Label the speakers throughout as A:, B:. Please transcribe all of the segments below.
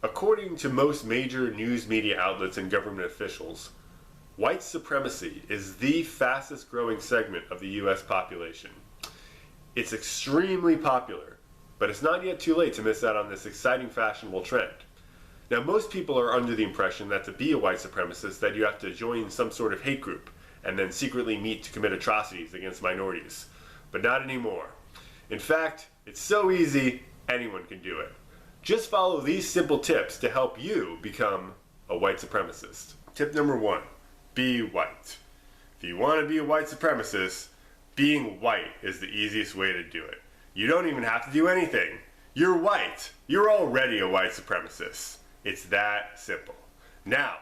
A: According to most major news media outlets and government officials, white supremacy is the fastest growing segment of the US population. It's extremely popular, but it's not yet too late to miss out on this exciting fashionable trend. Now, most people are under the impression that to be a white supremacist that you have to join some sort of hate group and then secretly meet to commit atrocities against minorities. But not anymore. In fact, it's so easy, anyone can do it. Just follow these simple tips to help you become a white supremacist. Tip number 1, be white. If you want to be a white supremacist, being white is the easiest way to do it. You don't even have to do anything. You're white. You're already a white supremacist. It's that simple. Now,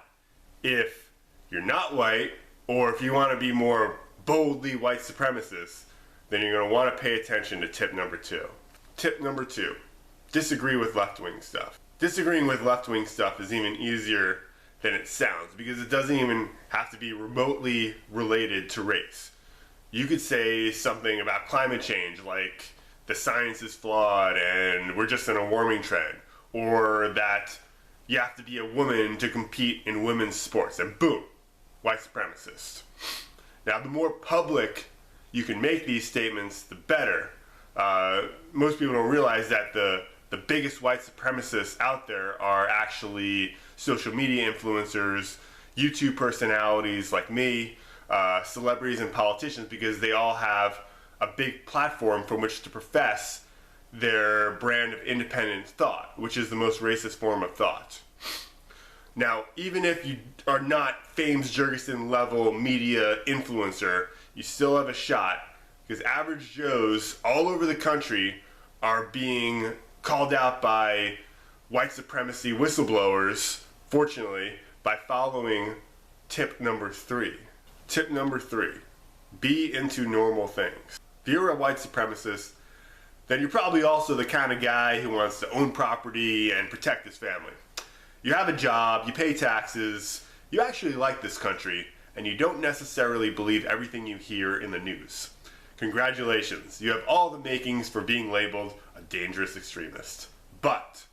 A: if you're not white, or if you want to be more boldly white supremacist, then you're going to want to pay attention to tip number 2. Tip number 2, disagree with left-wing stuff. Disagreeing with left-wing stuff is even easier than it sounds because it doesn't even have to be remotely related to race. You could say something about climate change like the science is flawed and we're just in a warming trend, or that you have to be a woman to compete in women's sports, and boom, white supremacist. Now, the more public you can make these statements, the better. Most people don't realize that the biggest white supremacists out there are actually social media influencers, YouTube personalities like me, celebrities and politicians, because they all have a big platform from which to profess their brand of independent thought, which is the most racist form of thought. Now, even if you are not Fames Jurgensen level media influencer, you still have a shot, because average Joes all over the country are being called out by white supremacy whistleblowers, fortunately, by following tip number 3. Tip number 3, be into normal things. If you're a white supremacist, then you're probably also the kind of guy who wants to own property and protect his family. You have a job, you pay taxes, you actually like this country, and you don't necessarily believe everything you hear in the news. Congratulations, you have all the makings for being labeled a dangerous extremist. But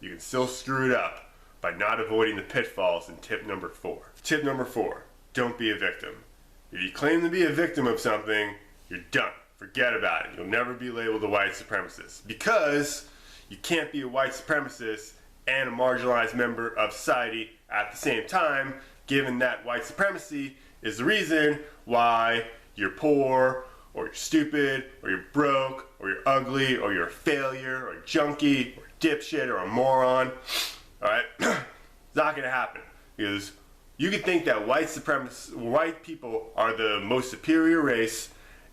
A: you can still screw it up by not avoiding the pitfalls in tip number 4. Tip number 4, don't be a victim. If you claim to be a victim of something, you're done. Forget about it. You'll never be labeled a white supremacist, because you can't be a white supremacist and a marginalized member of society at the same time, given that white supremacy is the reason why you're poor, or you're stupid, or you're broke, or you're ugly, or you're a failure, or a junkie, or a dipshit, or a moron. Alright? It's not gonna happen, because you could think that white people are the most superior race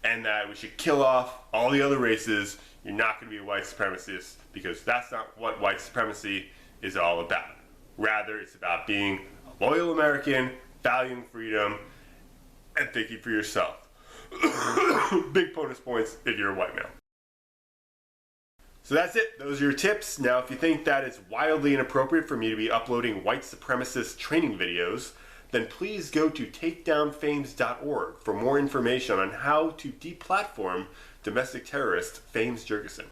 A: and that we should kill off all the other races. You're not going to be a white supremacist, because that's not what white supremacy is all about. Rather, it's about being a loyal American, valuing freedom, and thinking for yourself. Big bonus points if you're a white male. So that's it. Those are your tips. Now, if you think that it's wildly inappropriate for me to be uploading white supremacist training videos, then please go to takedownfames.org for more information on how to deplatform domestic terrorist Fames Jurgensen.